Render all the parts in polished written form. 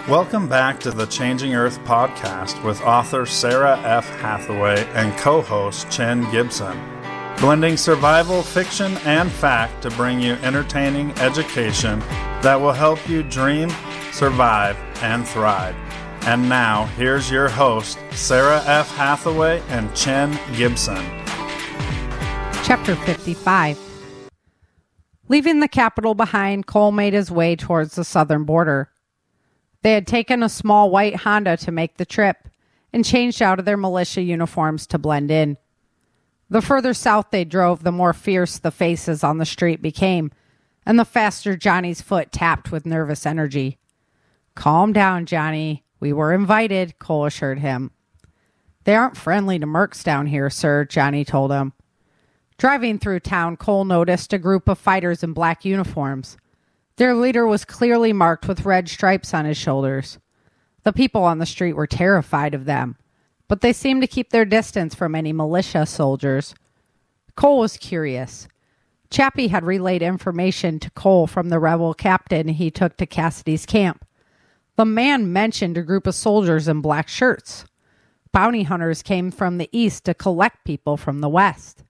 Welcome back to the Changing Earth podcast with author Sarah F. Hathaway and co-host Chen Gibson. Blending survival, fiction, and fact to bring you entertaining education that will help you dream, survive, and thrive. And now, here's your host, Sarah F. Hathaway and Chen Gibson. Chapter 55. Leaving the capital behind, Cole made his way towards the southern border. They had taken a small white Honda to make the trip and changed out of their militia uniforms to blend in. The further south they drove, the more fierce the faces on the street became, and the faster Johnny's foot tapped with nervous energy. "Calm down, Johnny. We were invited," Cole assured him. "They aren't friendly to mercs down here, sir," Johnny told him. Driving through town, Cole noticed a group of fighters in black uniforms. Their leader was clearly marked with red stripes on his shoulders. The people on the street were terrified of them, but they seemed to keep their distance from any militia soldiers. Cole was curious. Chappie had relayed information to Cole from the rebel captain he took to Cassidy's camp. The man mentioned a group of soldiers in black shirts. Bounty hunters came from the east to collect people from the west.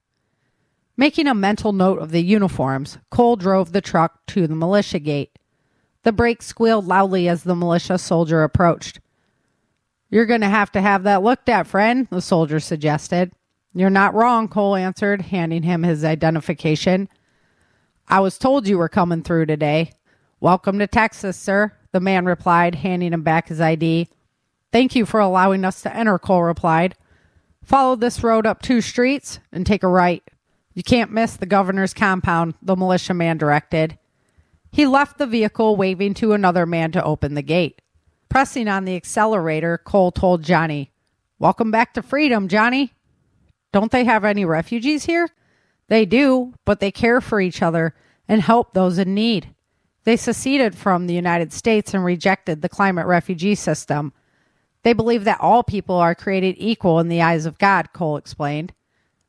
Making a mental note of the uniforms, Cole drove the truck to the militia gate. The brakes squealed loudly as the militia soldier approached. "You're going to have that looked at, friend," the soldier suggested. "You're not wrong," Cole answered, handing him his identification. "I was told you were coming through today." "Welcome to Texas, sir," the man replied, handing him back his ID. "Thank you for allowing us to enter," Cole replied. "Follow this road up 2 streets and take a right. You can't miss the governor's compound," the militiaman directed. He left the vehicle, waving to another man to open the gate. Pressing on the accelerator, Cole told Johnny, "Welcome back to freedom, Johnny." "Don't they have any refugees here?" "They do, but they care for each other and help those in need. They seceded from the United States and rejected the climate refugee system. They believe that all people are created equal in the eyes of God," Cole explained.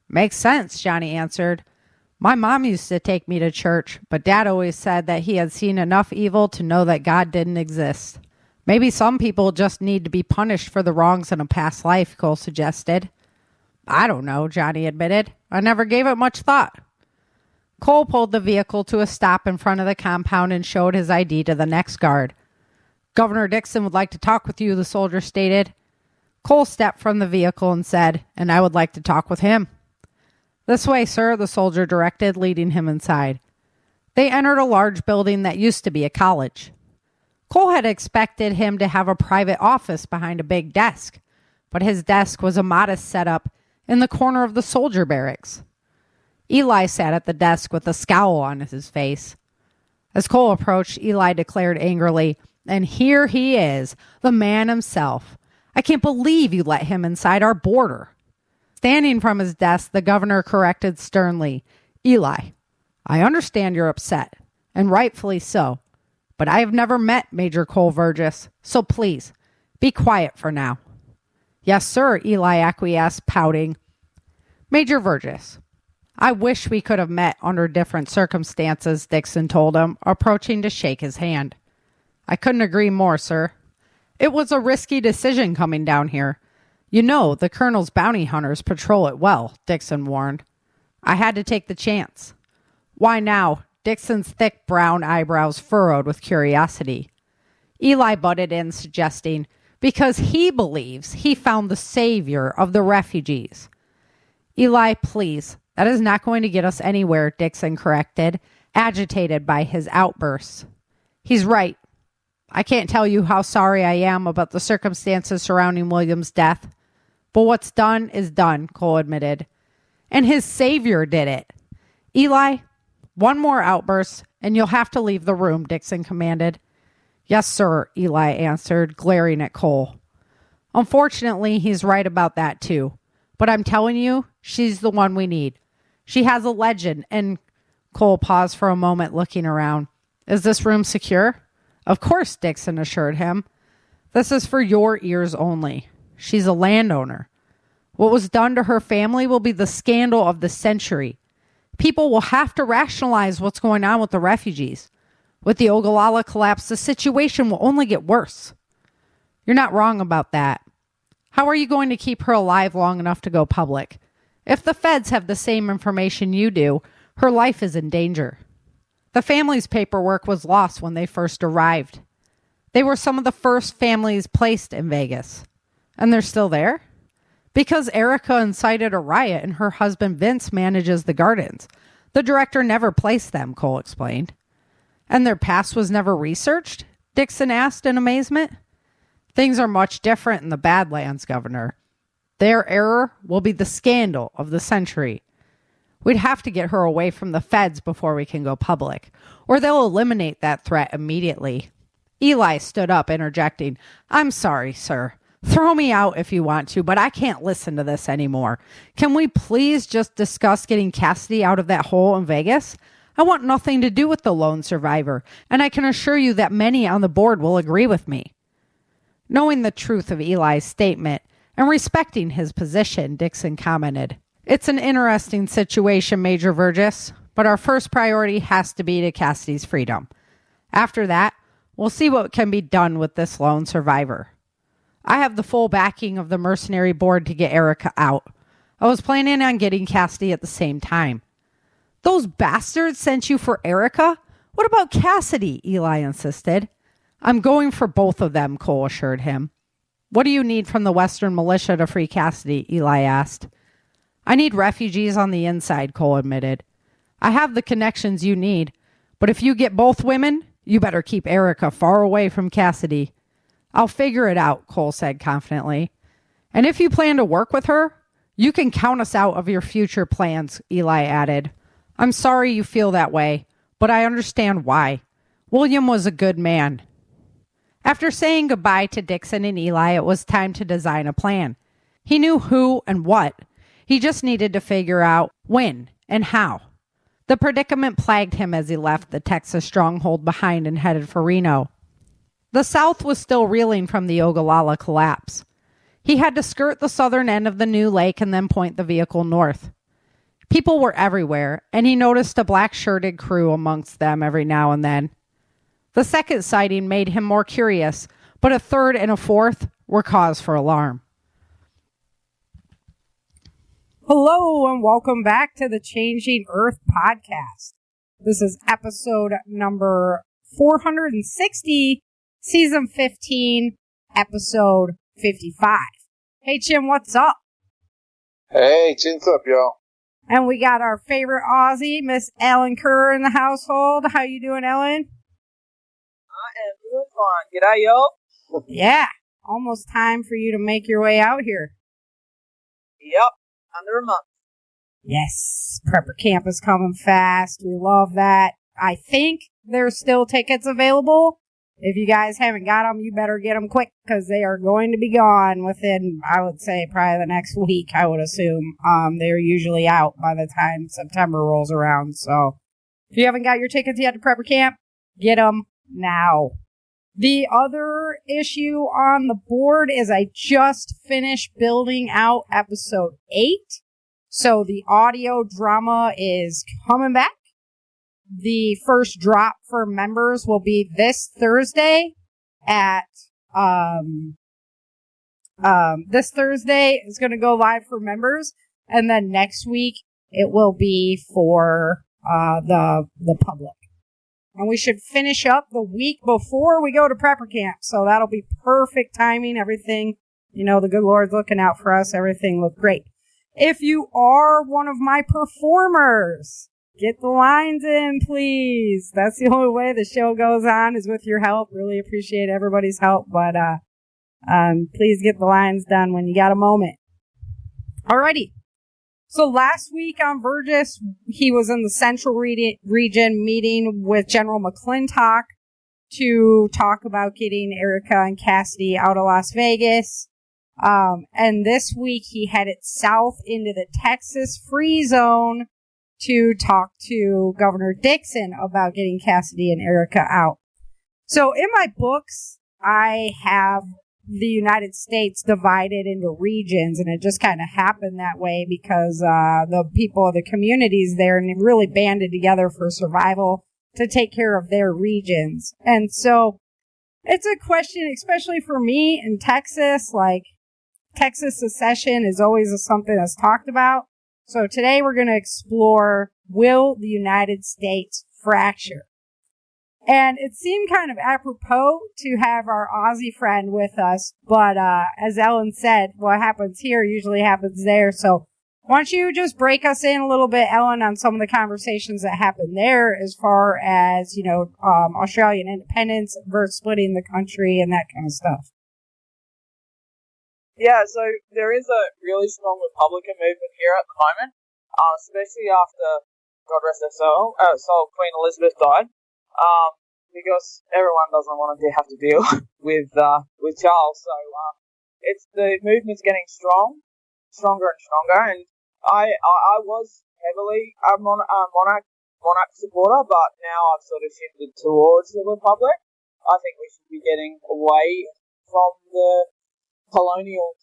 "Makes sense," Johnny answered. "My mom used to take me to church, but Dad always said that he had seen enough evil to know that God didn't exist." "Maybe some people just need to be punished for the wrongs in a past life," Cole suggested. "I don't know," Johnny admitted. "I never gave it much thought." Cole pulled the vehicle to a stop in front of the compound and showed his ID to the next guard. "Governor Dixon would like to talk with you," the soldier stated. Cole stepped from the vehicle and said, "And I would like to talk with him." "This way, sir," the soldier directed, leading him inside. They entered a large building that used to be a college. Cole had expected him to have a private office behind a big desk, but his desk was a modest setup in the corner of the soldier barracks. Eli sat at the desk with a scowl on his face. As Cole approached, Eli declared angrily, "And here he is, the man himself. I can't believe you let him inside our border." Standing from his desk, the governor corrected sternly, "Eli, I understand you're upset, and rightfully so, but I have never met Major Cole Virgis, so please, be quiet for now." "Yes, sir," Eli acquiesced, pouting. "Major Virgis, I wish we could have met under different circumstances," Dixon told him, approaching to shake his hand. "I couldn't agree more, sir. It was a risky decision coming down here. You know, the colonel's bounty hunters patrol it well," Dixon warned. "I had to take the chance." "Why now?" Dixon's thick brown eyebrows furrowed with curiosity. Eli butted in, suggesting, "Because he believes he found the savior of the refugees." "Eli, please, that is not going to get us anywhere," Dixon corrected, agitated by his outbursts. "He's right. I can't tell you how sorry I am about the circumstances surrounding William's death. But what's done is done," Cole admitted. "And his savior did it." "Eli, one more outburst, and you'll have to leave the room," Dixon commanded. "Yes, sir," Eli answered, glaring at Cole. "Unfortunately, he's right about that, too. But I'm telling you, she's the one we need. She has a legend, and..." Cole paused for a moment, looking around. "Is this room secure?" "Of course," Dixon assured him. "This is for your ears only. She's a landowner. What was done to her family will be the scandal of the century. People will have to rationalize what's going on with the refugees. With the Ogallala collapse, the situation will only get worse." You're not wrong about that. How are you going to keep her alive long enough to go public? If the feds have the same information you do, her life is in danger. The family's paperwork was lost when they first arrived. They were some of the first families placed in Vegas. And they're still there? Because Erica incited a riot and her husband Vince manages the gardens. The director never placed them, Cole explained. And their past was never researched? Dixon asked in amazement. Things are much different in the Badlands, Governor. Their error will be the scandal of the century. We'd have to get her away from the feds before we can go public, or they'll eliminate that threat immediately. Eli stood up, interjecting, I'm sorry, sir. Throw me out if you want to, but I can't listen to this anymore. Can we please just discuss getting Cassidy out of that hole in Vegas? I want nothing to do with the lone survivor, and I can assure you that many on the board will agree with me. Knowing the truth of Eli's statement and respecting his position, Dixon commented, It's an interesting situation, Major Virgis, but our first priority has to be to Cassidy's freedom. After that, we'll see what can be done with this lone survivor. I have the full backing of the mercenary board to get Erica out. I was planning on getting Cassidy at the same time. Those bastards sent you for Erica? What about Cassidy? Eli insisted. I'm going for both of them, Cole assured him. What do you need from the Western militia to free Cassidy? Eli asked. I need refugees on the inside, Cole admitted. I have the connections you need, but if you get both women, you better keep Erica far away from Cassidy. I'll figure it out, Cole said confidently. And if you plan to work with her, you can count us out of your future plans, Eli added. I'm sorry you feel that way, but I understand why. William was a good man. After saying goodbye to Dixon and Eli, it was time to design a plan. He knew who and what. He just needed to figure out when and how. The predicament plagued him as he left the Texas stronghold behind and headed for Reno. The South was still reeling from the Ogallala collapse. He had to skirt the southern end of the new lake and then point the vehicle north. People were everywhere, and he noticed a black-shirted crew amongst them every now and then. The second sighting made him more curious, but a third and a fourth were cause for alarm. Hello, and welcome back to the Changing Earth podcast. This is episode number 460, season 15, episode 55. Hey, Jim, what's up? Hey, chin's up, y'all. And we got our favorite Aussie, Miss Ellen Kerr, in the household. How you doing, Ellen? I am doing fine. G'day, y'all. Yeah, almost time for you to make your way out here. Yep, under a month. Yes, prepper camp is coming fast. We love that. I think there's still tickets available. If you guys haven't got them, you better get them quick because they are going to be gone within, I would say, probably the next week, I would assume. They're usually out by the time September rolls around. So if you haven't got your tickets yet to prepper camp, get them now. The other issue on the board is I just finished building out episode 8. So the audio drama is coming back. The first drop for members will be this Thursday at, this Thursday is going to go live for members. And then next week it will be for, the public. And we should finish up the week before we go to prepper camp. So that'll be perfect timing. Everything, the good Lord's looking out for us. Everything looked great. If you are one of my performers, get the lines in, please. That's the only way the show goes on is with your help. Really appreciate everybody's help. But, please get the lines done when you got a moment. Alrighty. So last week on Virgis, he was in the central region meeting with General McClintock to talk about getting Erica and Cassidy out of Las Vegas. And this week he headed south into the Texas free zone to talk to Governor Dixon about getting Cassidy and Erica out. So in my books, I have the United States divided into regions, and it just kind of happened that way because the people of the communities there really banded together for survival to take care of their regions. And so It's a question, especially for me in Texas. Like, Texas secession is always something that's talked about. So today we're going to explore, will the United States fracture? And it seemed kind of apropos to have our Aussie friend with us. But as Ellen said, what happens here usually happens there. So why don't you just break us in a little bit, Ellen, on some of the conversations that happened there as far as, Australian independence versus splitting the country and that kind of stuff. Yeah, so there is a really strong Republican movement here at the moment, especially after, God rest her soul, Queen Elizabeth died, because everyone doesn't want to have to deal with Charles. So the movement's getting stronger and stronger, and I was heavily a monarch supporter, but now I've sort of shifted towards the Republic. I think we should be getting away from the colonial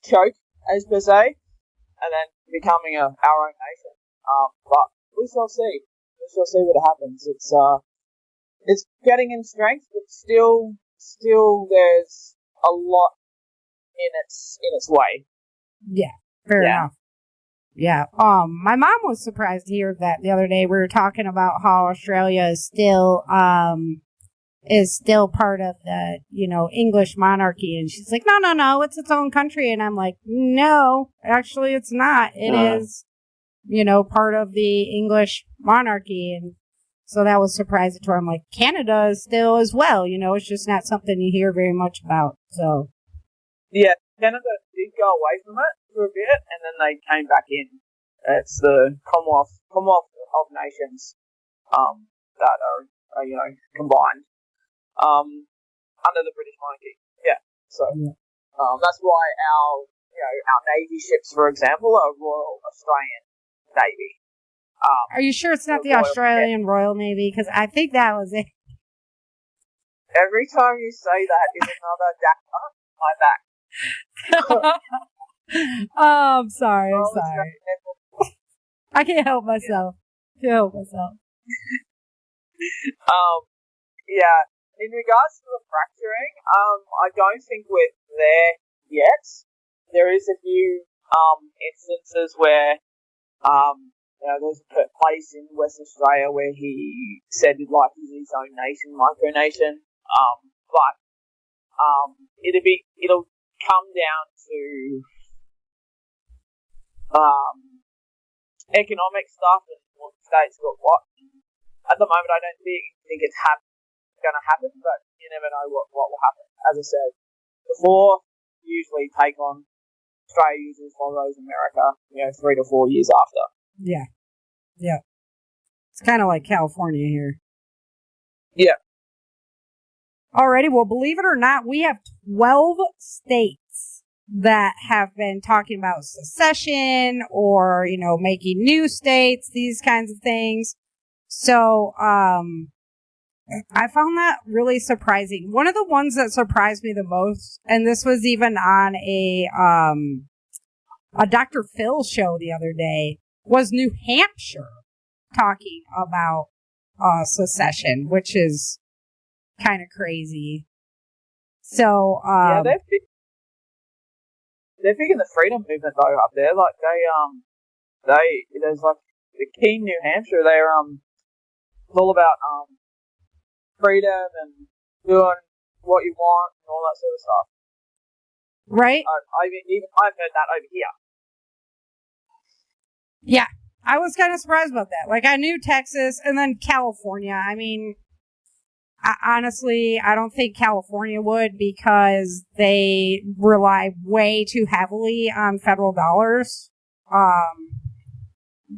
choke, as per se, and then becoming our own nation. But we shall see. We shall see what happens. It's getting in strength, but still there's a lot in its way. Yeah, fair enough. Yeah. My mom was surprised to hear that the other day. We were talking about how Australia is still part of the, English monarchy. And she's like, no, it's its own country. And I'm like, no, actually it's not. It is, part of the English monarchy. And so that was surprising to her. I'm like, Canada is still as well. It's just not something you hear very much about. So. Yeah, Canada did go away from it for a bit, and then they came back in. It's the Commonwealth of Nations that are combined under the British monarchy. Yeah, so that's why our Navy ships, for example, are Royal Australian Navy. Are you sure it's not the Australian Royal Navy? Because I think that was it. Every time you say that is another dagger on my back. I'm sorry. I can't help myself. Yeah. In regards to the fracturing, I don't think we're there yet. There is a few instances where there's a place in West Australia where he said he'd like his own nation, micronation. But it'll come down to economic stuff and what states got what. At the moment, I don't think it's going to happen, but you never know what will happen. As I said before, usually take on Australia usually follows America, 3 to 4 years after. Yeah. It's kind of like California here. Yeah. Alrighty, well, believe it or not, we have 12 states that have been talking about secession or, making new states, these kinds of things. So, I found that really surprising. One of the ones that surprised me the most, and this was even on a Dr. Phil show the other day, was New Hampshire talking about secession, which is kind of crazy. So, they're big in the freedom movement though up there. Like there's like the Keene, New Hampshire. They're it's all about freedom and doing what you want and all that sort of stuff. Right? I've heard that over here. Yeah, I was kind of surprised about that. Like, I knew Texas and then California. I mean, honestly, I don't think California would because they rely way too heavily on federal dollars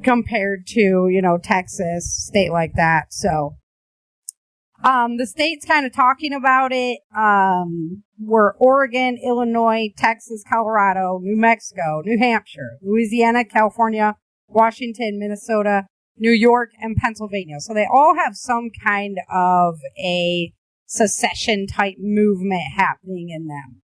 compared to, Texas, state like that. So, the states kind of talking about it were Oregon, Illinois, Texas, Colorado, New Mexico, New Hampshire, Louisiana, California, Washington, Minnesota, New York, and Pennsylvania. So they all have some kind of a secession type movement happening in them.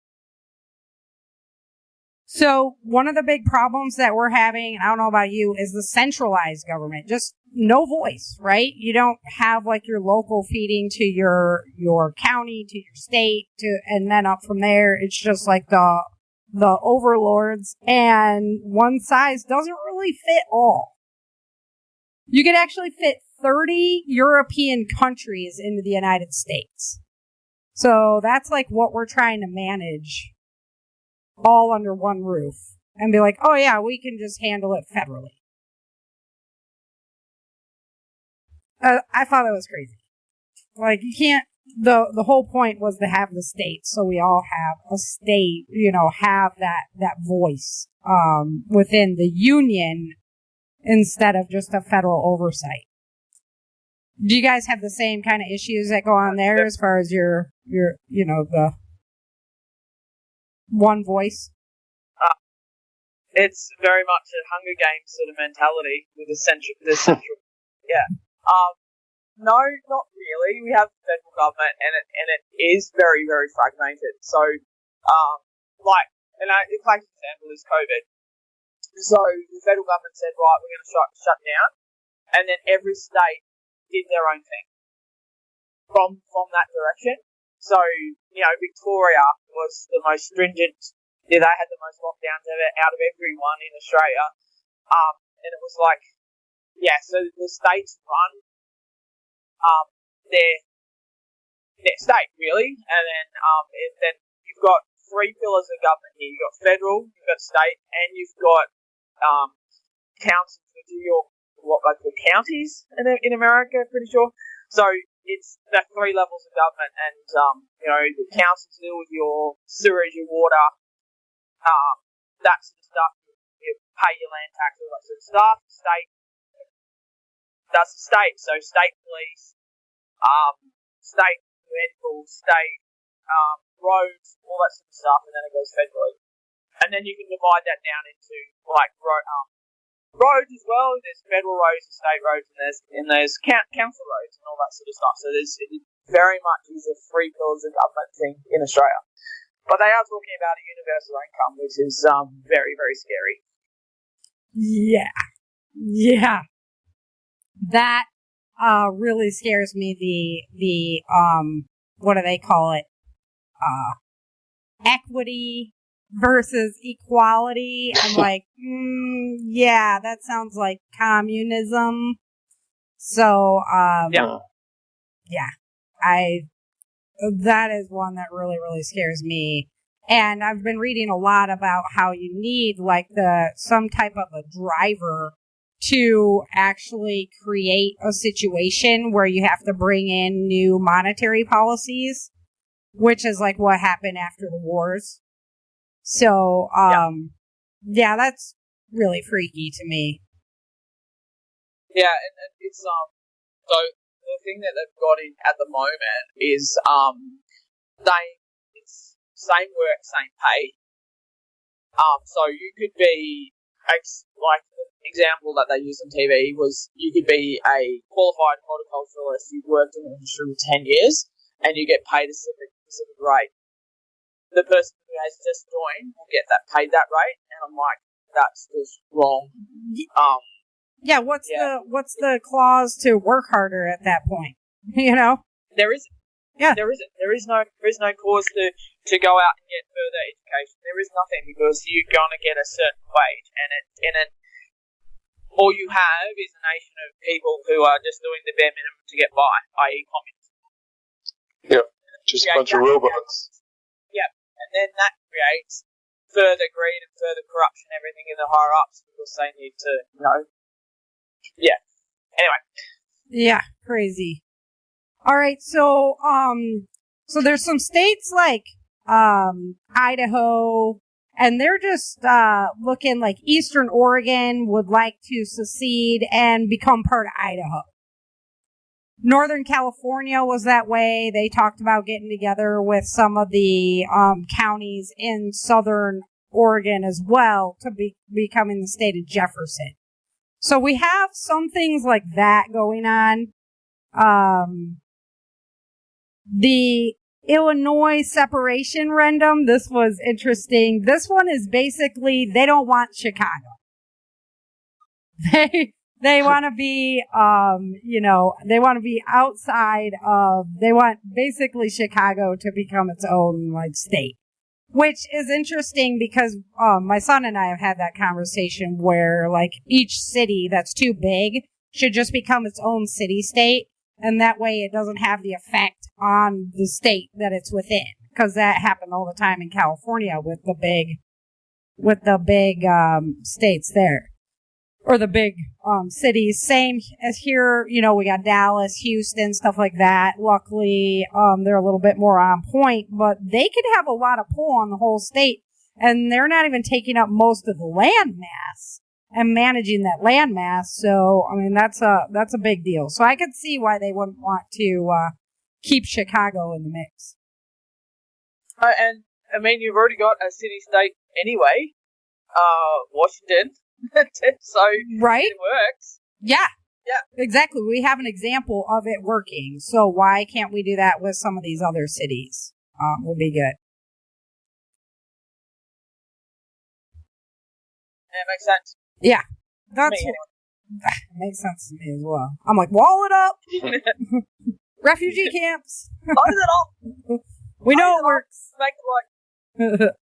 So one of the big problems that we're having, I don't know about you, is the centralized government. Just no voice, right? You don't have like your local feeding to your county, to your state, and then up from there, it's just like the overlords, and one size doesn't really fit all. You could actually fit 30 European countries into the United States. So that's like what we're trying to manage all under one roof and be like, oh yeah, we can just handle it federally. I thought that was crazy. Like, you can't, the whole point was to have the state, so we all have a state, have that voice, within the union instead of just a federal oversight. Do you guys have the same kind of issues that go on there as far as your the one voice? It's very much a Hunger Games sort of mentality with the central, yeah. No, not really. We have the federal government, and it is very, very fragmented. So, a classic example is COVID. So the federal government said, right, we're going to shut down, and then every state did their own thing from that direction. So, Victoria was the most stringent. Yeah, they had the most lockdowns out of everyone in Australia. And it was like, so the states run their state, really. And then you've got three pillars of government here. You've got federal, you've got state, and you've got councils, which are what they call counties in America, pretty sure. So it's the three levels of government, and the councils deal with your sewage, your water, that sort of stuff. You pay your land tax, all that sort of stuff. State, that's the state. So state police, state medical, state roads, all that sort of stuff, and then it goes federally. And then you can divide that down into roads as well. There's federal roads and state roads, and there's council roads and all that sort of stuff. So it very much is a three pillars of government thing in Australia. But they are talking about a universal income, which is very, very scary. Yeah. That really scares me. The what do they call it? Equity versus equality. I'm like, yeah, that sounds like communism. So, that is one that really, really scares me. And I've been reading a lot about how you need some type of a driver to actually create a situation where you have to bring in new monetary policies, which is like what happened after the wars. So, that's really freaky to me. Yeah, and it's, so the thing that they've got in at the moment is, it's same work, same pay. So you could be, like the example that they used on TV was, you could be a qualified horticulturalist, you've worked in the industry for 10 years, and you get paid a specific rate. The person who has just joined will get paid that rate, and I'm like, that's just wrong. What's the clause to work harder at that point? There isn't. Yeah. There isn't. There is no cause to go out and get further education. There is nothing, because you're going to get a certain wage, and all you have is a nation of people who are just doing the bare minimum to get by, i.e. communism. Yeah, just a bunch of robots. Yeah, and then that creates further greed and further corruption, everything in the higher ups, because they need to, yeah. Anyway. Yeah, crazy. All right, so there's some states like Idaho, and they're just looking like Eastern Oregon would like to secede and become part of Idaho. Northern California was that way. They talked about getting together with some of the counties in Southern Oregon as well to be becoming the state of Jefferson. So we have some things like that going on. The Illinois separation referendum. This was interesting. This one is basically, they don't want Chicago. They want to be, they want to be outside of, they want basically Chicago to become its own, like, state. Which is interesting because, my son and I have had that conversation where, like, each city that's too big should just become its own city-state. And that way it doesn't have the effect on the state that it's within. Because that happened all the time in California with the big states there. Or the big, cities. Same as here, we got Dallas, Houston, stuff like that. Luckily, they're a little bit more on point, but they could have a lot of pull on the whole state. And they're not even taking up most of the land mass and managing that land mass. So, I mean, that's a big deal. So I could see why they wouldn't want to, keep Chicago in the mix. And, I mean, you've already got a city-state anyway, Washington. So, right? It works. Yeah. Yeah. Exactly. We have an example of it working. So why can't we do that with some of these other cities? Would be good. Yeah, it makes sense. Yeah. That's anyway. Makes sense to me as well. I'm like, wall it up. Refugee camps. Close it up. We know it works. Make it like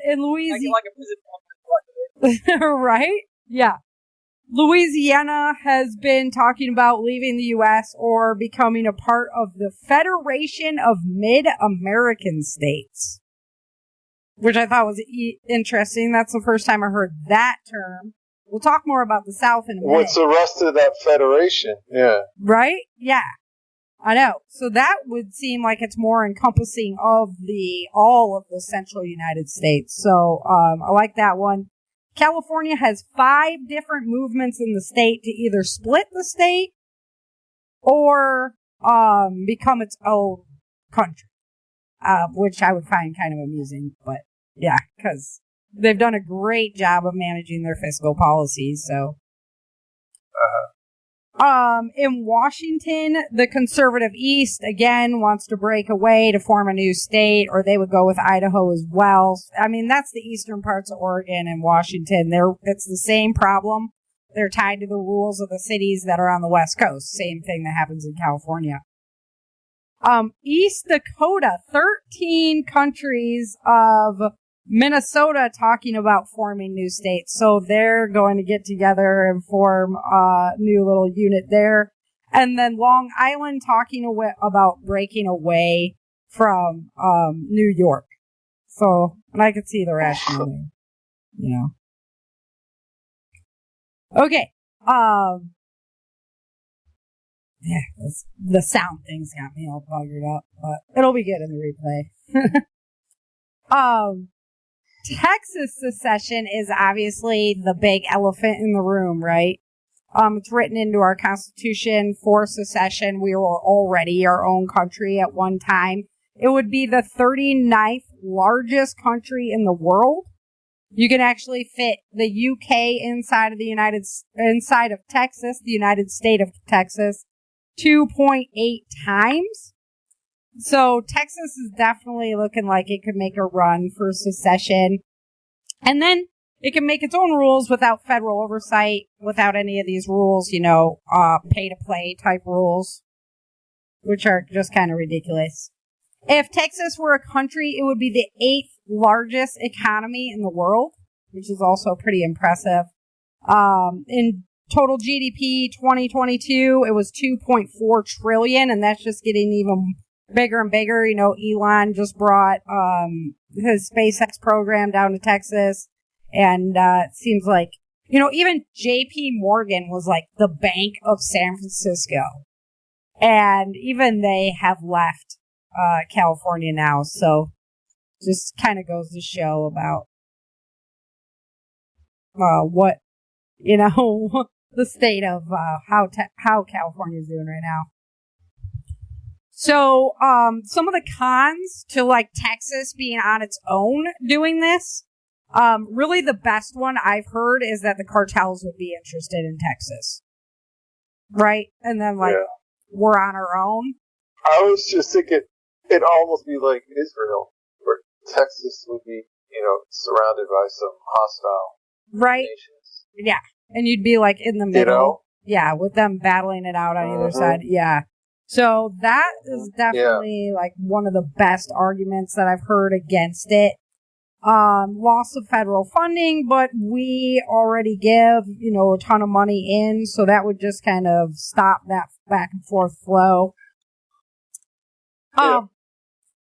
in Louisiana. Make it like a prison. Right? Yeah. Louisiana has been talking about leaving the U.S. or becoming a part of the Federation of Mid-American States, which I thought was interesting. That's the first time I heard that term. We'll talk more about the South in a minute. What's the rest of that federation? Yeah. Right? Yeah. I know. So that would seem like it's more encompassing of all of the central United States. So, I like that one. California has 5 different movements in the state to either split the state or, become its own country. Which I would find kind of amusing, but yeah, cause they've done a great job of managing their fiscal policies, so. In Washington, the conservative East, again, wants to break away to form a new state, or they would go with Idaho as well. I mean, that's the eastern parts of Oregon and Washington. It's the same problem. They're tied to the rules of the cities that are on the West Coast. Same thing that happens in California. East Dakota, 13 countries of Minnesota talking about forming new states. So they're going to get together and form a new little unit there. And then Long Island talking about breaking away from New York. So, and I could see the rationale there, Okay. Yeah, the sound thing's got me all buggered up, but it'll be good in the replay. Texas secession is obviously the big elephant in the room, right? It's written into our Constitution for secession. We were already our own country at one time. It would be the 39th largest country in the world. You can actually fit the UK inside of Texas, the United State of Texas, 2.8 times. So Texas is definitely looking like it could make a run for secession. And then it can make its own rules without federal oversight, without any of these rules, pay-to-play type rules, which are just kind of ridiculous. If Texas were a country, it would be the 8th largest economy in the world, which is also pretty impressive. In total GDP 2022, it was 2.4 trillion, and that's just getting even bigger and bigger. Elon just brought his SpaceX program down to Texas, and it seems like, even JP Morgan was like the Bank of San Francisco, and even they have left California now. So just kind of goes to show about what the state of how California is doing right now. So, some of the cons to Texas being on its own doing this, really the best one I've heard is that the cartels would be interested in Texas. Right? And then we're on our own. I was just thinking, it'd almost be like Israel, where Texas would be, surrounded by some hostile nations. Yeah. And you'd be like in the middle. Yeah, with them battling it out on either side. Yeah. So that is definitely like one of the best arguments that I've heard against it. Loss of federal funding, but we already give, a ton of money in, so that would just kind of stop that back and forth flow.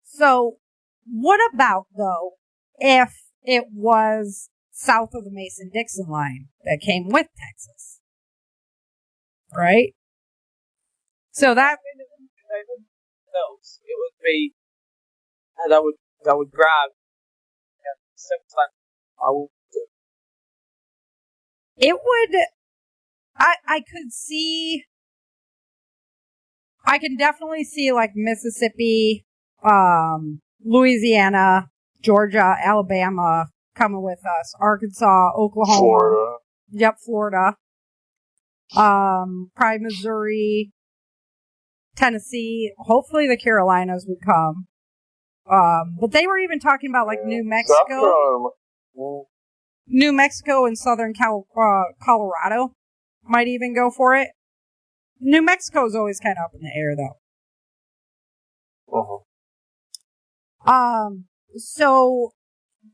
So what about, though, if it was south of the Mason-Dixon line that came with Texas? Right? So that... It would be... That would grab... I will do. It would... I could see... I can definitely see, like, Mississippi, Louisiana, Georgia, Alabama coming with us. Arkansas, Oklahoma. Florida. Yep, Florida. Probably Missouri, Tennessee. Hopefully the Carolinas would come. But they were even talking about, like, New Mexico. New Mexico and southern Colorado might even go for it. New Mexico's always kind of up in the air, though. So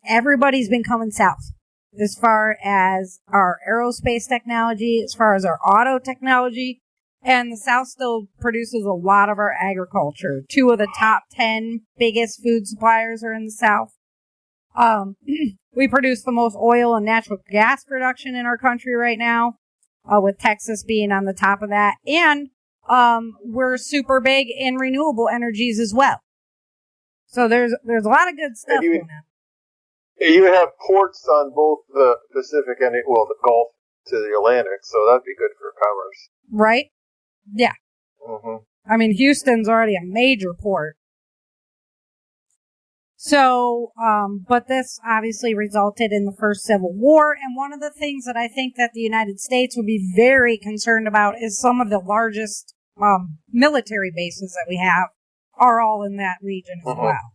everybody's been coming south as far as our aerospace technology, as far as our auto technology, and the South still produces a lot of our agriculture. 2 of the top 10 biggest food suppliers are in the South. We produce the most oil and natural gas production in our country right now, with Texas being on the top of that. And we're super big in renewable energies as well. So there's a lot of good stuff going on. You have ports on both the Pacific and, the Gulf to the Atlantic, so that'd be good for commerce. Right? Yeah. I mean, Houston's already a major port. So, but this obviously resulted in the first Civil War, and one of the things that I think that the United States would be very concerned about is some of the largest military bases that we have are all in that region as well.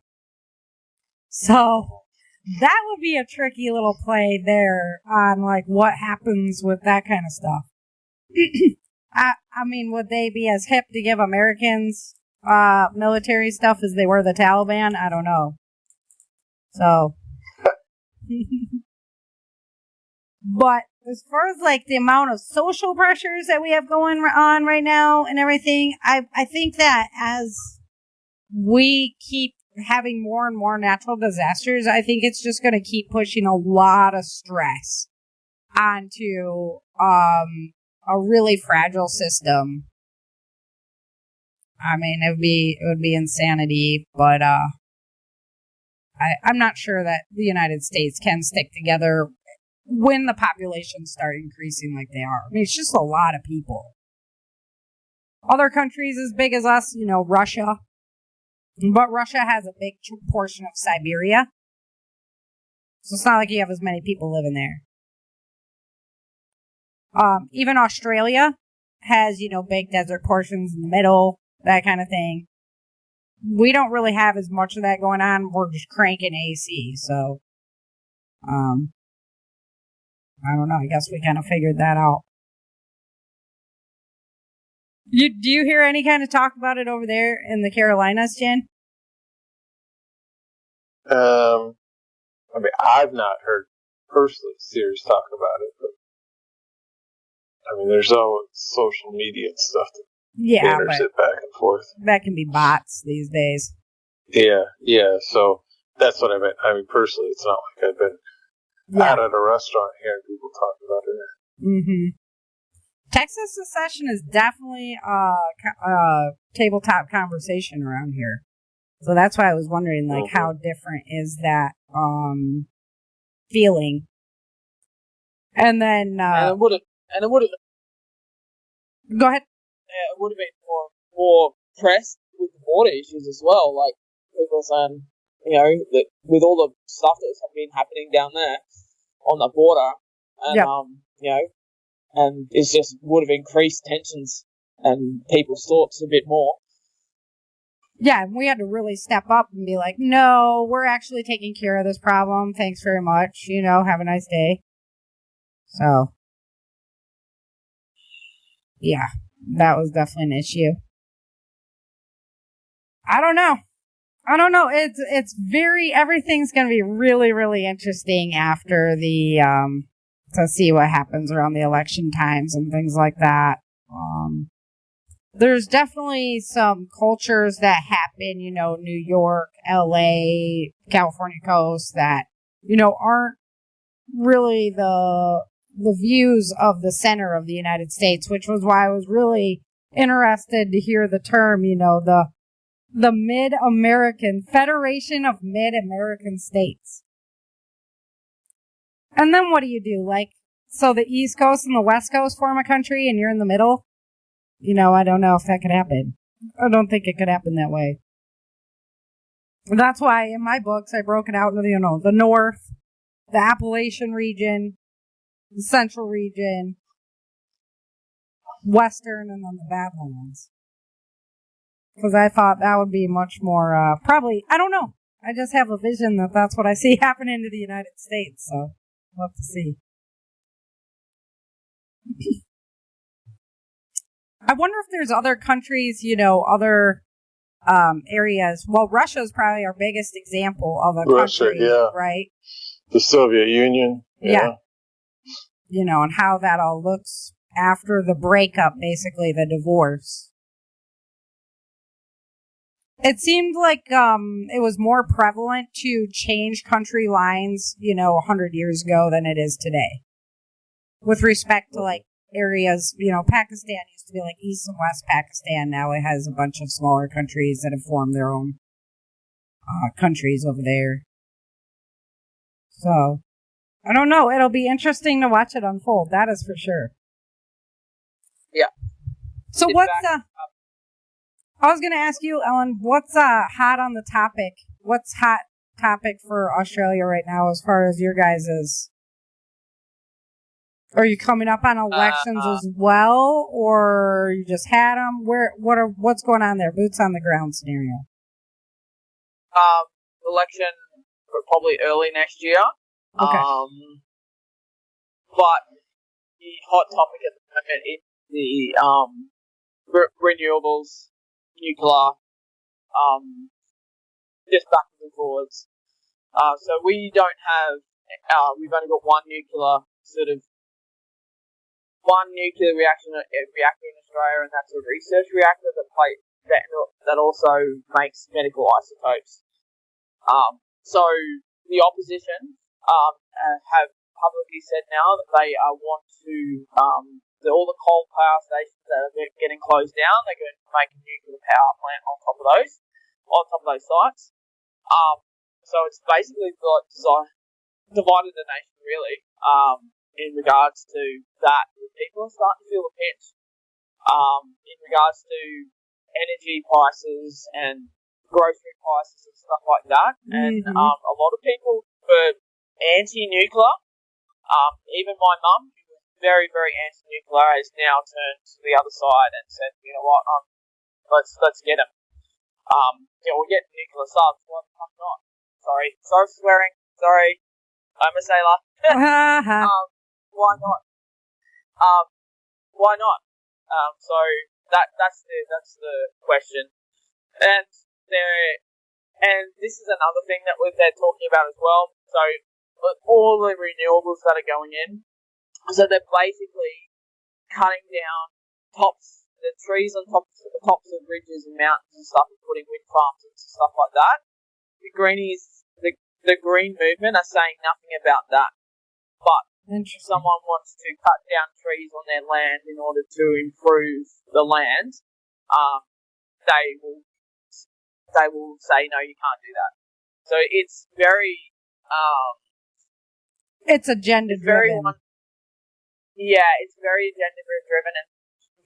So, that would be a tricky little play there on, like, what happens with that kind of stuff. I mean, would they be as hip to give Americans military stuff as they were the Taliban? I don't know. So, but as far as, like, the amount of social pressures that we have going on right now and everything, I think that as we keep having more and more natural disasters, I think it's just going to keep pushing a lot of stress onto a really fragile system. I mean, it would be insanity, but I'm not sure that the United States can stick together when the populations start increasing like they are. I mean, it's just a lot of people. Other countries as big as us, Russia. But Russia has a big portion of Siberia. So it's not like you have as many people living there. Even Australia has, big desert portions in the middle, that kind of thing. We don't really have as much of that going on. We're just cranking AC, so, I don't know. I guess we kind of figured that out. Do you hear any kind of talk about it over there in the Carolinas, Jen? I mean, I've not heard personally serious talk about it, but I mean, there's all social media and stuff that banners it back and forth. That can be bots these days. Yeah. So that's what I meant. I mean, personally, it's not like I've been out at a restaurant hearing people talk about it. Texas secession is definitely a tabletop conversation around here. So that's why I was wondering, like, how different is that feeling? And then and it would have. Go ahead. Yeah, it would have been more pressed with the border issues as well. Like people saying, that with all the stuff that's been happening down there on the border, and and it's just would have increased tensions and people's thoughts a bit more. Yeah, and we had to really step up and be like, no, we're actually taking care of this problem. Thanks very much. Have a nice day. So, yeah, that was definitely an issue. I don't know. It's everything's going to be really, really interesting after to see what happens around the election times and things like that. There's definitely some cultures that happen, New York, LA, California coast that, aren't really the views of the center of the United States, which was why I was really interested to hear the term, the Mid-American Federation of Mid-American States. And then what do you do? So the East Coast and the West Coast form a country and you're in the middle? I don't know if that could happen. I don't think it could happen that way. That's why in my books I broke it out into, the North, the Appalachian region, the Central region, Western, and then the Badlands. Because I thought that would be much more, probably, I don't know. I just have a vision that that's what I see happening to the United States, so we'll have to see. I wonder if there's other countries, other areas. Well, Russia's probably our biggest example of a country, right? The Soviet Union. Yeah. And how that all looks after the breakup, basically the divorce. It seemed like it was more prevalent to change country lines, 100 years ago than it is today. With respect to, areas, Pakistan used to be East and West Pakistan. Now it has a bunch of smaller countries that have formed their own countries over there. So, I don't know. It'll be interesting to watch it unfold. That is for sure. Yeah. So I was going to ask you, Ellen, what's hot on the topic? What's hot topic for Australia right now as far as your guys's? Are you coming up on elections as well, or you just had them? What's going on there? Boots on the ground scenario. Election probably early next year. Okay. But the hot topic at the moment is the renewables, nuclear, just backwards and forwards. So we don't have. We've only got one nuclear reactor in Australia, and that's a research reactor that also makes medical isotopes. So the opposition have publicly said now that they want to all the coal power stations that are getting closed down, they're going to make a nuclear power plant on top of those sites. So it's basically divided the nation really. In regards to that, people are starting to feel the pinch. In regards to energy prices and grocery prices and stuff like that. Mm-hmm. And a lot of people were anti-nuclear. Even my mum, who was very, very anti-nuclear, has now turned to the other side and said, you know what, let's get them. We'll get nuclear subs. Why the fuck not? Sorry for swearing. Sorry. I'm a sailor. Why not? Why not? So that's the question. And this is another thing that they're talking about as well. So all the renewables that are going in, so they're basically cutting down the trees on tops of ridges and mountains and stuff, and putting wind farms and stuff like that. The greenies, the green movement are saying nothing about that, but if someone wants to cut down trees on their land in order to improve the land, they will say, no, you can't do that. So it's very... it's agenda-driven. It's very agenda-driven and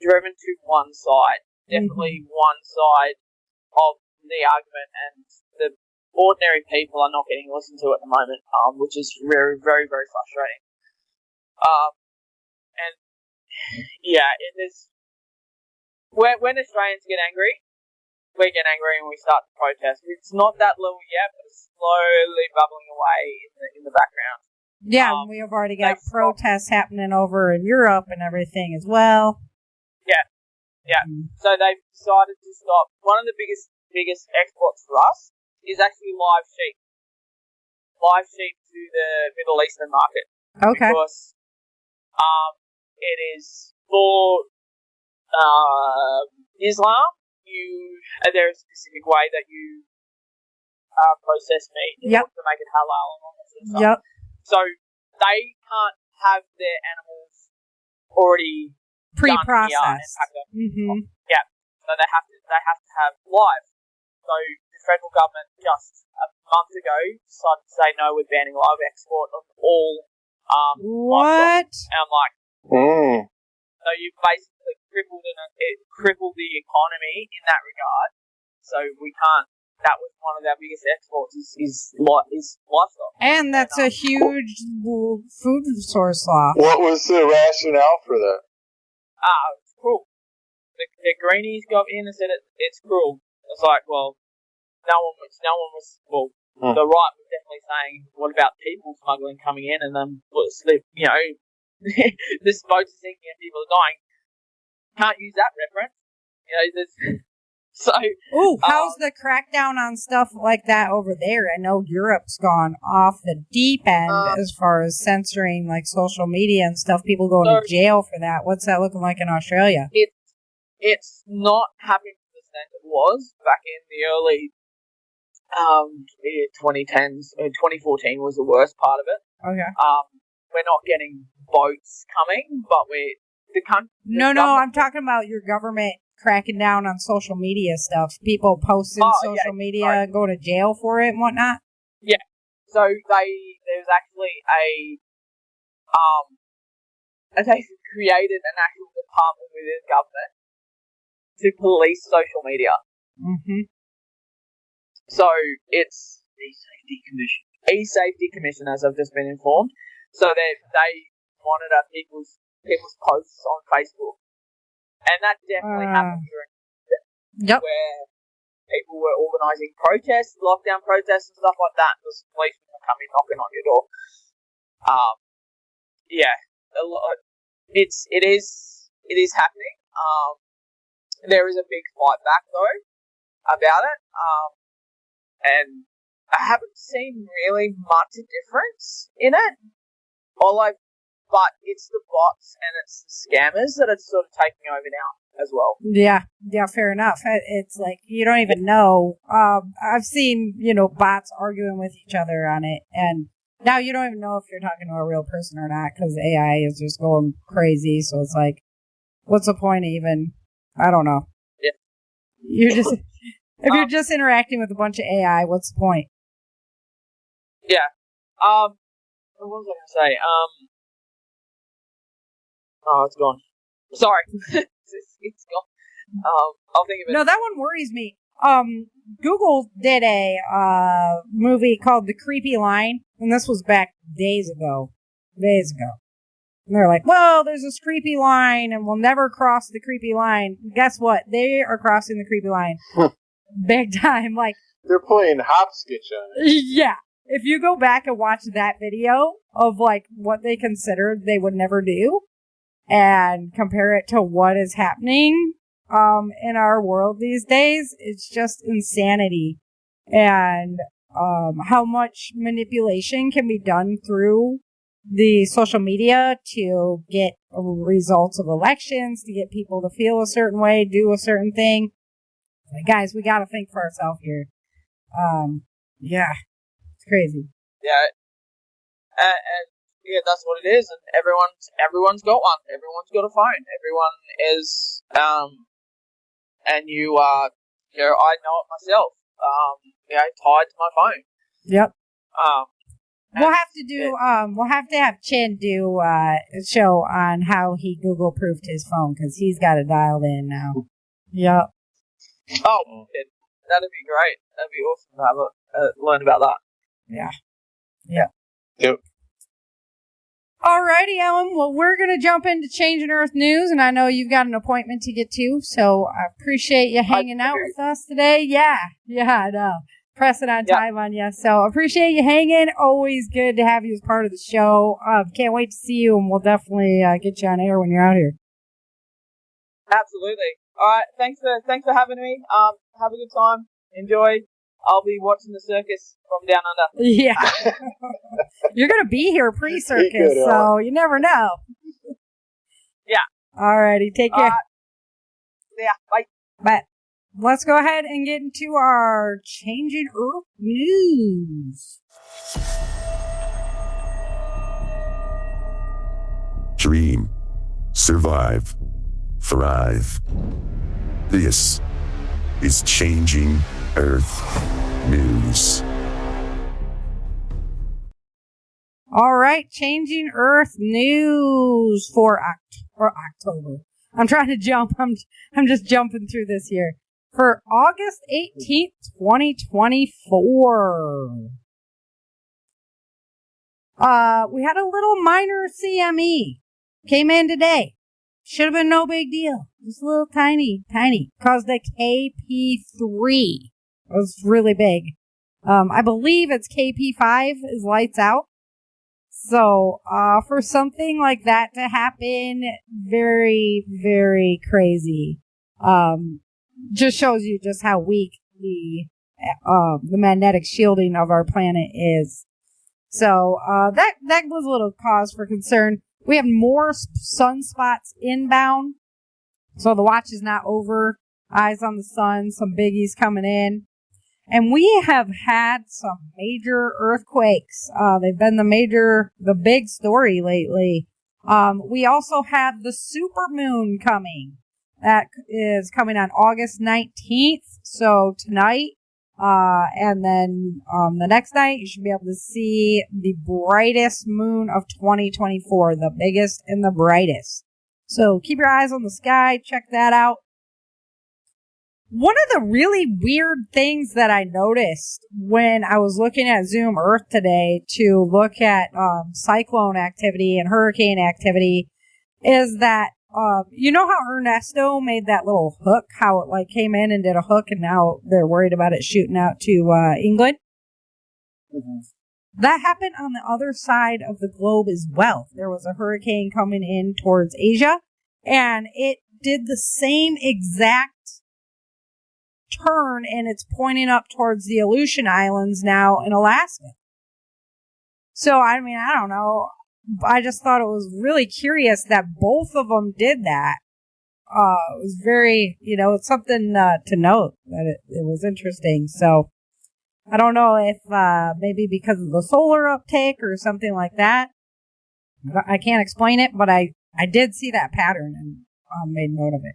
driven to one side. Definitely one side of the argument, and the ordinary people are not getting listened to at the moment, which is very, very, very frustrating. When Australians get angry, we get angry and we start to protest. It's not that level yet, but it's slowly bubbling away in the background. Yeah, we have already got protests happening over in Europe and everything as well. Yeah. So they've decided to stop. One of the biggest exports for us is actually live sheep. Live sheep to the Middle Eastern market. Okay. Because it is for Islam. There's a specific way that you process meat in order to make it halal and all that sort of stuff. Yep. So they can't have their animals already pre-processed. Mm-hmm. Yeah. So they have to have live. So the federal government just a month ago decided to say no, we're banning live export of all what? And I'm like, so you basically crippled the economy in that regard. So we can't. That was one of our biggest exports is livestock. And that's a huge food source loss. What was the rationale for that? It's cruel. The greenies got in and said it's cruel. It's like, well, no one was, the right was definitely saying, what about people smuggling coming in and then, this boat is sinking and people are dying. Can't use that reference. So. Ooh, how's the crackdown on stuff like that over there? I know Europe's gone off the deep end as far as censoring like social media and stuff. People going to jail for that. What's that looking like in Australia? It's not happening to the extent it was back in the early 2010s. 2014 was the worst part of it. Okay. We're not getting boats coming, but I'm talking about your government cracking down on social media stuff. People posting social media, go to jail for it and whatnot. Yeah. So there's actually they created an actual department within government to police social media. Mm-hmm. So it's E-Safety Commission, as I've just been informed. So they monitor people's posts on Facebook. And that definitely happened during where people were organising protests, lockdown protests and stuff like that. The police were coming knocking on your door. It is happening. There is a big fight back though about it. And I haven't seen really much difference in it. But it's the bots and it's the scammers that are sort of taking over now as well. Yeah, fair enough. It's like, you don't even know. I've seen, bots arguing with each other on it, and now you don't even know if you're talking to a real person or not, because AI is just going crazy, so it's like, what's the point even? I don't know. Yeah. If you're just interacting with a bunch of AI, what's the point? Yeah. What was I going to say? Oh, it's gone. Sorry. It's gone. I'll think of it. No, that one worries me. Google did a movie called The Creepy Line, and this was back days ago. And they're like, well, there's this creepy line, and we'll never cross the creepy line. Guess what? They are crossing the creepy line. Big time. Like, they're playing hopscotch on it. Yeah. If you go back and watch that video of, like, what they considered they would never do, and compare it to what is happening in our world these days, it's just insanity. And how much manipulation can be done through the social media to get results of elections, to get people to feel a certain way, do a certain thing. Like, guys, we gotta think for ourselves here. Yeah, it's crazy. Yeah, and yeah, that's what it is, and everyone's got one. Everyone's got a phone. Everyone is, and you I know it myself. Tied to my phone. Yep. We'll have to have Chin do a show on how he Google proofed his phone, because he's got it dialed in now. Yep. Oh, that'd be great. That'd be awesome to have learn about that. Yeah. Yeah. Yep. Alrighty, Ellen. Well, we're going to jump into Changing Earth news, and I know you've got an appointment to get to, so I appreciate you hanging out with us today. Yeah, I know. Pressing on time on you, so appreciate you hanging. Always good to have you as part of the show. Can't wait to see you, and we'll definitely get you on air when you're out here. Absolutely. All right. Thanks for having me. Have a good time. Enjoy. I'll be watching the circus from down under. Yeah. You're going to be here pre-circus, so you never know. Yeah. Alrighty. Take care. Yeah. Bye. Bye. Let's go ahead and get into our Changing Earth news. Dream. Survive. Thrive. This is Changing Earth News. All right, Changing Earth News for October. I'm trying to jump. I'm just jumping through this here. For August 18th, 2024. We had a little minor CME. Came in today. Should have been no big deal. Just a little tiny. Caused a KP3. It was really big. I believe it's KP5 is lights out. So, for something like that to happen, very, very crazy. Just shows you just how weak the magnetic shielding of our planet is. So, that was a little cause for concern. We have more sunspots inbound. So the watch is not over. Eyes on the sun, some biggies coming in. And we have had some major earthquakes. They've been the big story lately. We also have the supermoon coming. That is coming on August 19th. So tonight, and then, the next night, you should be able to see the brightest moon of 2024, the biggest and the brightest. So keep your eyes on the sky. Check that out. One of the really weird things that I noticed when I was looking at Zoom Earth today to look at cyclone activity and hurricane activity is that you know how Ernesto made that little hook, how it came in and did a hook and now they're worried about it shooting out to England? Mm-hmm. That happened on the other side of the globe as well. There was a hurricane coming in towards Asia and it did the same exact turn and it's pointing up towards the Aleutian Islands now in Alaska. So, I mean, I don't know. I just thought it was really curious that both of them did that. It was very, it's something to note that it was interesting. So, I don't know if maybe because of the solar uptake or something like that. I can't explain it, but I did see that pattern and made note of it.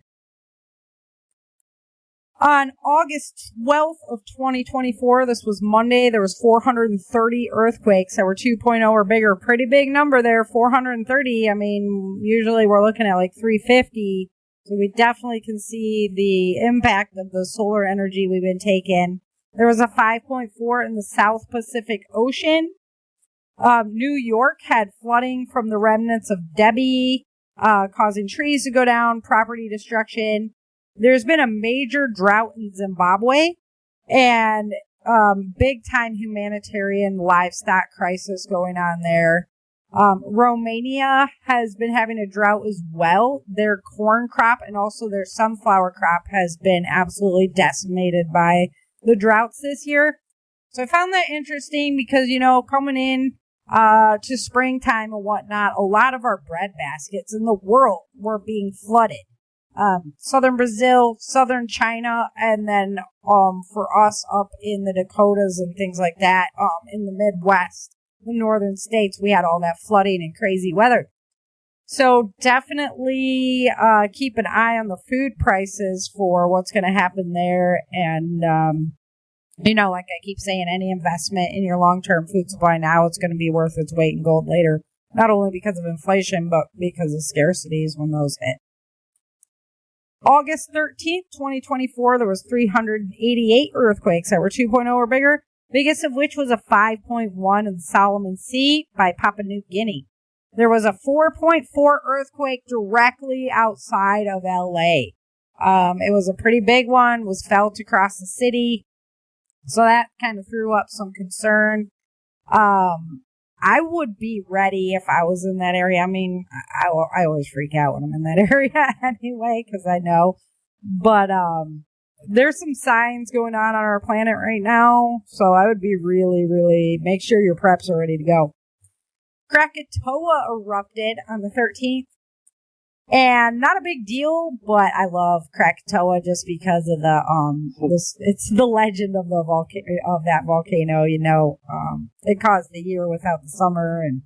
On August 12th of 2024, this was Monday, there was 430 earthquakes that were 2.0 or bigger. Pretty big number there, 430. I mean, usually we're looking at 350. So we definitely can see the impact of the solar energy we've been taking. There was a 5.4 in the South Pacific Ocean. New York had flooding from the remnants of Debbie, causing trees to go down, property destruction. There's been a major drought in Zimbabwe and big time humanitarian livestock crisis going on there. Romania has been having a drought as well. Their corn crop and also their sunflower crop has been absolutely decimated by the droughts this year. So I found that interesting because, coming in to springtime and whatnot, a lot of our bread baskets in the world were being flooded. Southern Brazil, southern China, and then, for us up in the Dakotas and things like that, in the Midwest, the northern states, we had all that flooding and crazy weather. So definitely, keep an eye on the food prices for what's going to happen there. And, like I keep saying, any investment in your long-term food supply now, it's going to be worth its weight in gold later. Not only because of inflation, but because of scarcities when those hit. August 13th, 2024, there was 388 earthquakes that were 2.0 or bigger, biggest of which was a 5.1 in the Solomon Sea by Papua New Guinea. there was a 4.4 earthquake directly outside of LA. It was a pretty big one, was felt across the city. So that kind of threw up some concern. I would be ready if I was in that area. I mean, I always freak out when I'm in that area anyway, because I know. But there's some signs going on our planet right now, so I would be really, really, make sure your preps are ready to go. Krakatoa erupted on the 13th. And not a big deal, but I love Krakatoa just because of it's the legend of of that volcano, you know. It caused the year without the summer, and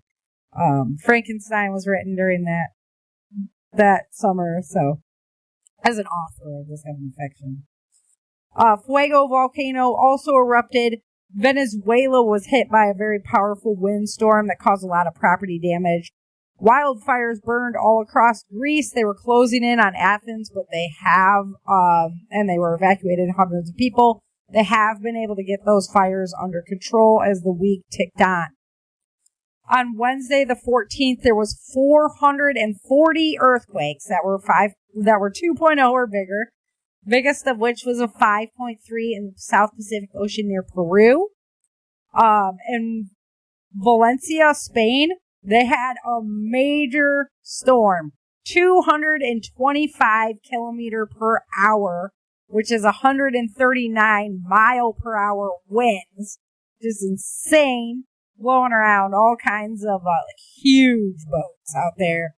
Frankenstein was written during that summer, so as an author, I just have an affection. Fuego volcano also erupted. Venezuela was hit by a very powerful windstorm that caused a lot of property damage. Wildfires burned all across Greece. They were closing in on Athens, but they have, and they were evacuated hundreds of people. They have been able to get those fires under control as the week ticked on. On Wednesday, the 14th, there was 440 earthquakes that were 2.0 or bigger. Biggest of which was a 5.3 in the South Pacific Ocean near Peru. In Valencia, Spain, they had a major storm, 225 kilometer per hour, which is 139 mile per hour winds. Just insane, blowing around all kinds of huge boats out there.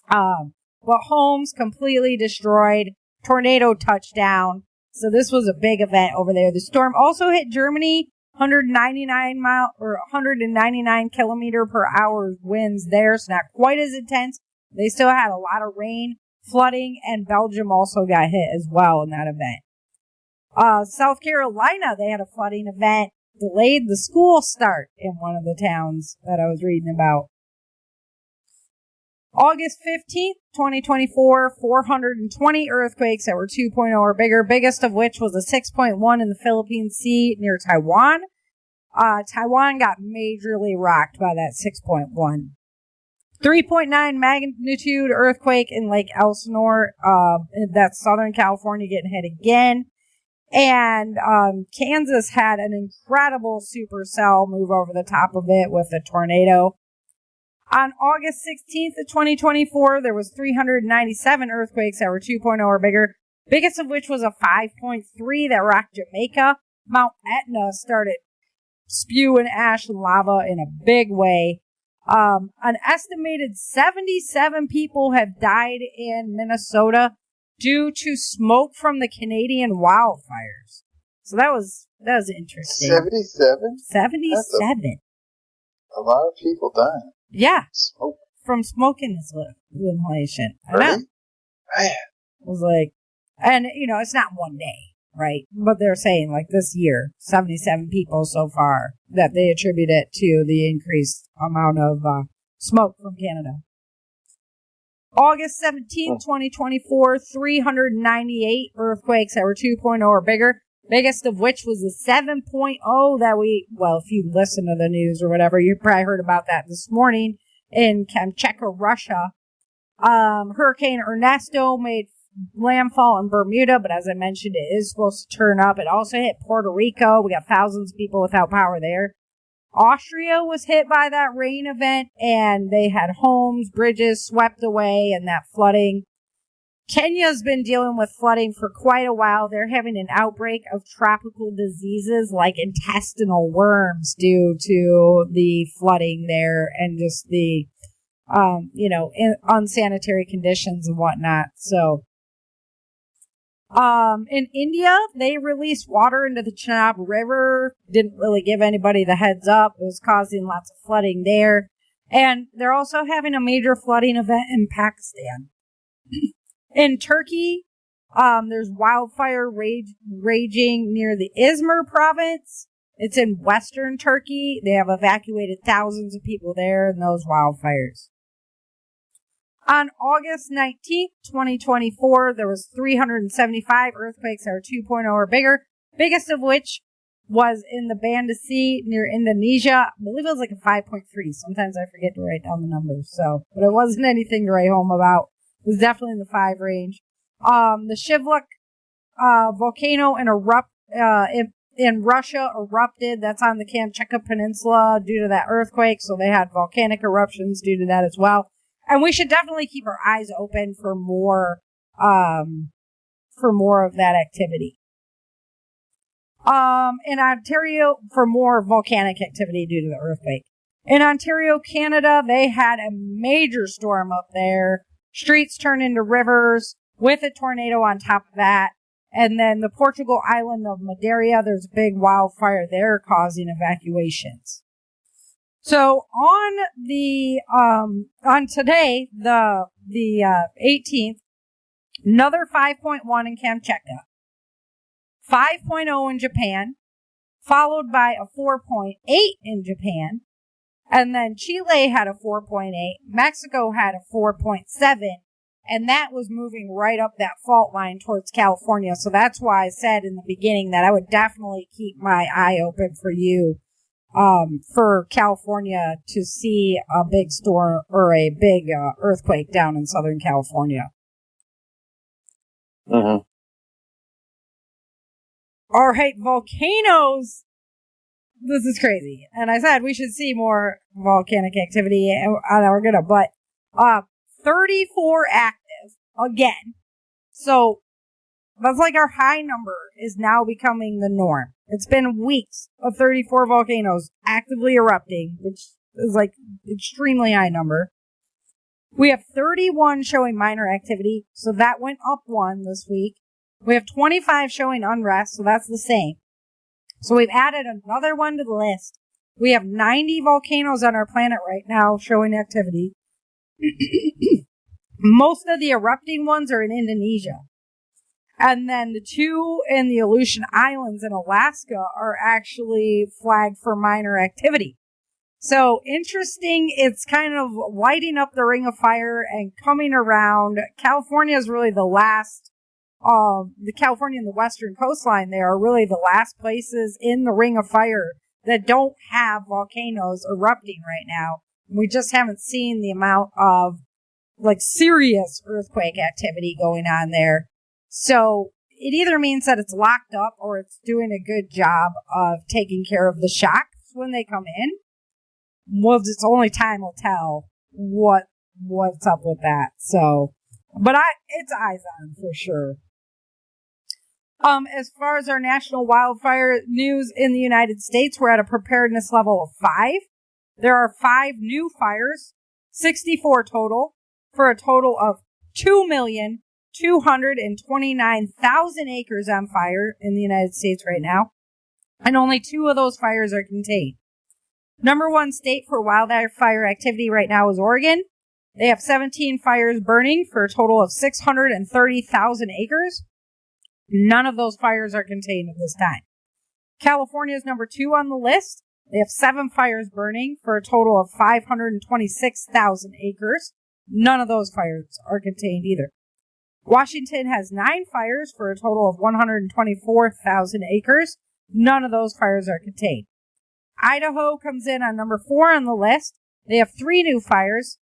But homes completely destroyed. Tornado touchdown. So this was a big event over there. The storm also hit Germany. 199 kilometer per hour winds there, so not quite as intense. They still had a lot of rain, flooding, and Belgium also got hit as well in that event. South Carolina, they had a flooding event, delayed the school start in one of the towns that I was reading about. August 15th, 2024, 420 earthquakes that were 2.0 or bigger, biggest of which was a 6.1 in the Philippine Sea near Taiwan. Taiwan got majorly rocked by that 6.1. 3.9 magnitude earthquake in Lake Elsinore, that's Southern California getting hit again. And Kansas had an incredible supercell move over the top of it with a tornado. On August 16th of 2024, there was 397 earthquakes that were 2.0 or bigger, biggest of which was a 5.3 that rocked Jamaica. Mount Etna started spewing ash and lava in a big way. An estimated 77 people have died in Minnesota due to smoke from the Canadian wildfires. So that was interesting. 77? 77. A lot of people dying. Yeah. Smoke. From smoking inhalation. Really? Man. It was like, and you know, it's not one day, right? But they're saying like this year, 77 people so far that they attribute it to the increased amount of smoke from Canada. August 17th, 2024, 398 earthquakes that were 2.0 or bigger. Biggest of which was a 7.0 that if you listen to the news or whatever, you probably heard about that this morning in Kamchatka, Russia. Hurricane Ernesto made landfall in Bermuda, but as I mentioned, it is supposed to turn up. It also hit Puerto Rico. We got thousands of people without power there. Austria was hit by that rain event, and they had homes, bridges swept away, and that flooding. Kenya's been dealing with flooding for quite a while. They're having an outbreak of tropical diseases like intestinal worms due to the flooding there and just the, unsanitary conditions and whatnot. So, in India, they released water into the Chenab River. Didn't really give anybody the heads up. It was causing lots of flooding there. And they're also having a major flooding event in Pakistan. In Turkey, there's wildfire raging near the Izmir province. It's in western Turkey. They have evacuated thousands of people there in those wildfires. On August 19th, 2024, there was 375 earthquakes that were 2.0 or bigger, biggest of which was in the Banda Sea near Indonesia. I believe it was like a 5.3. Sometimes I forget to write down the numbers, but it wasn't anything to write home about. It was definitely in the 5 range. The Shivluk volcano in Russia erupted. That's on the Kamchatka Peninsula due to that earthquake, so they had volcanic eruptions due to that as well. And we should definitely keep our eyes open for more of that activity. In Ontario, for more volcanic activity due to the earthquake. In Ontario, Canada, they had a major storm up there. Streets turned into rivers with a tornado on top of that. And then the Portugal island of Madeira, there's a big wildfire there causing evacuations. So on today, the 18th, another 5.1 in Kamchatka, 5.0 in Japan, followed by a 4.8 in Japan, and then Chile had a 4.8, Mexico had a 4.7, and that was moving right up that fault line towards California. So that's why I said in the beginning that I would definitely keep my eye open for you, for California to see a big storm or a big earthquake down in Southern California. Mm-hmm. All right, volcanoes. This is crazy. And I said we should see more volcanic activity, and we're gonna, but 34 active again. So that's like our high number is now becoming the norm. It's been weeks of 34 volcanoes actively erupting, which is like extremely high number. We have 31 showing minor activity, so that went up 1 this week. We have 25 showing unrest, so that's the same. So we've added another one to the list. We have 90 volcanoes on our planet right now showing activity. Most of the erupting ones are in Indonesia. And then the 2 in the Aleutian Islands in Alaska are actually flagged for minor activity. So interesting, it's kind of lighting up the ring of fire and coming around. California is really the last, the California and the western coastline, they are really the last places in the ring of fire that don't have volcanoes erupting right now. We just haven't seen the amount of like serious earthquake activity going on there. So it either means that it's locked up or it's doing a good job of taking care of the shocks when they come in. Well, it's only time will tell what's up with that. So, but it's eyes on for sure. As far as our national wildfire news in the United States, we're at a preparedness level of 5. There are 5 new fires, 64 total, for a total of 2,229,000 acres on fire in the United States right now. And only 2 of those fires are contained. Number 1 state for wildfire activity right now is Oregon. They have 17 fires burning for a total of 630,000 acres. None of those fires are contained at this time. California is number 2 on the list. They have 7 fires burning for a total of 526,000 acres. None of those fires are contained either. Washington has 9 fires for a total of 124,000 acres. None of those fires are contained. Idaho comes in on number 4 on the list. They have 3 new fires.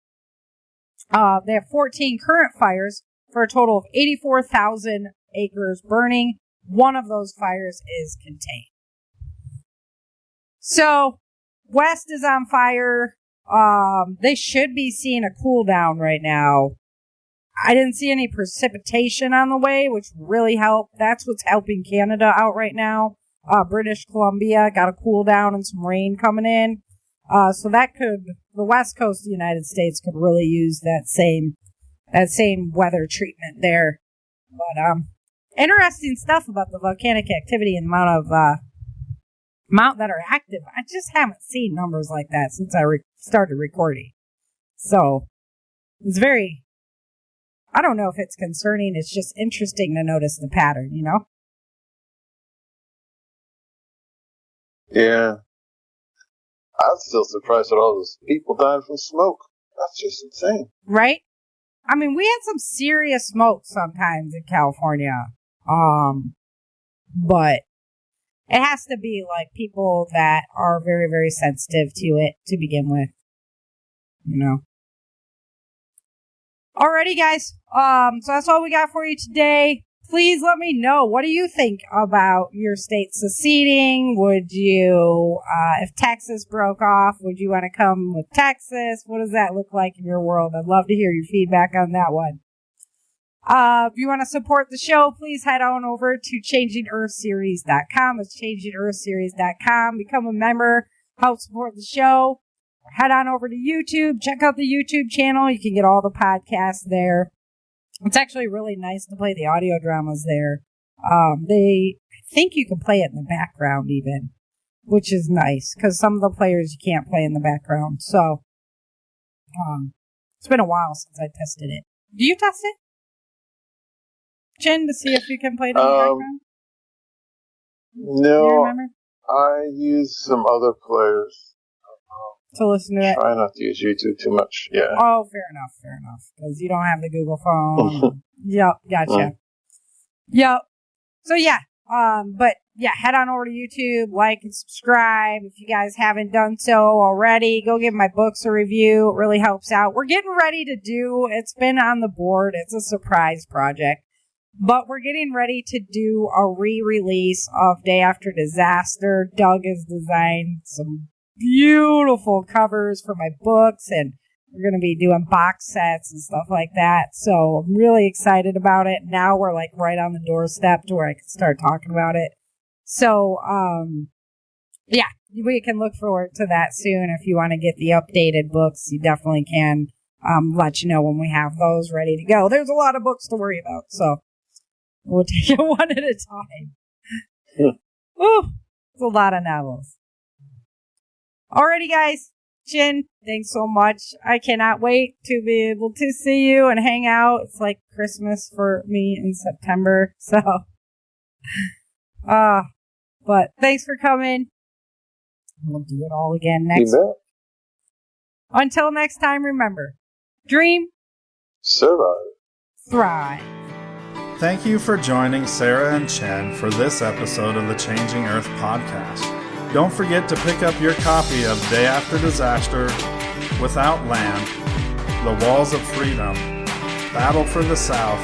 They have 14 current fires for a total of 84,000 acres burning. One of those fires is contained. So, West is on fire. They should be seeing a cool down right now. I didn't see any precipitation on the way, which really helped. That's what's helping Canada out right now. British Columbia got a cool down and some rain coming in. So the west coast of the United States could really use that same weather treatment there. But, interesting stuff about the volcanic activity and the amount that are active. I just haven't seen numbers like that since I started recording. So, it's very, I don't know if it's concerning. It's just interesting to notice the pattern, you know? Yeah. I'm still surprised that all those people died from smoke. That's just insane. Right? I mean, we had some serious smoke sometimes in California. And it has to be like people that are very, very sensitive to it to begin with. You know. Alrighty, guys. So that's all we got for you today. Please let me know. What do you think about your state seceding? Would you, if Texas broke off, would you want to come with Texas? What does that look like in your world? I'd love to hear your feedback on that one. If you want to support the show, please head on over to ChangingEarthSeries.com. It's ChangingEarthSeries.com. Become a member. Help support the show. Head on over to YouTube. Check out the YouTube channel. You can get all the podcasts there. It's actually really nice to play the audio dramas there. I think you can play it in the background even, which is nice because some of the players you can't play in the background. So, it's been a while since I tested it. Do you test it, Chin, to see if you can play it in the background? No, I use some other players. To listen to it. Try not to use YouTube too much, yeah. Oh, fair enough. Because you don't have the Google phone. Yep, gotcha. Yep. So yeah, but yeah, head on over to YouTube, like and subscribe. If you guys haven't done so already, go give my books a review. It really helps out. We're getting ready to it's been on the board. It's a surprise project. But we're getting ready to do a re-release of Day After Disaster. Doug has designed some beautiful covers for my books, and we're going to be doing box sets and stuff like that. So I'm really excited about it. Now we're like right on the doorstep to where I can start talking about it. So, yeah, we can look forward to that soon. If you want to get the updated books, you definitely can. Let you know when we have those ready to go. There's a lot of books to worry about, so we'll take it one at a time. Ooh, it's a lot of novels. Alrighty, guys. Chin, thanks so much. I cannot wait to be able to see you and hang out. It's like Christmas for me in September, so. But thanks for coming. We'll do it all again next week. Until next time, remember, dream, survive, thrive. Thank you for joining Sarah and Chen for this episode of the Changing Earth podcast. Don't forget to pick up your copy of Day After Disaster, Without Land, The Walls of Freedom, Battle for the South,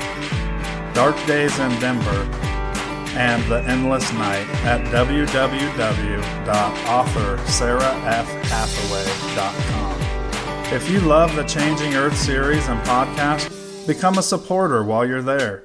Dark Days in Denver, and The Endless Night at www.authorSarahFHathaway.com. If you love the Changing Earth series and podcast, become a supporter while you're there.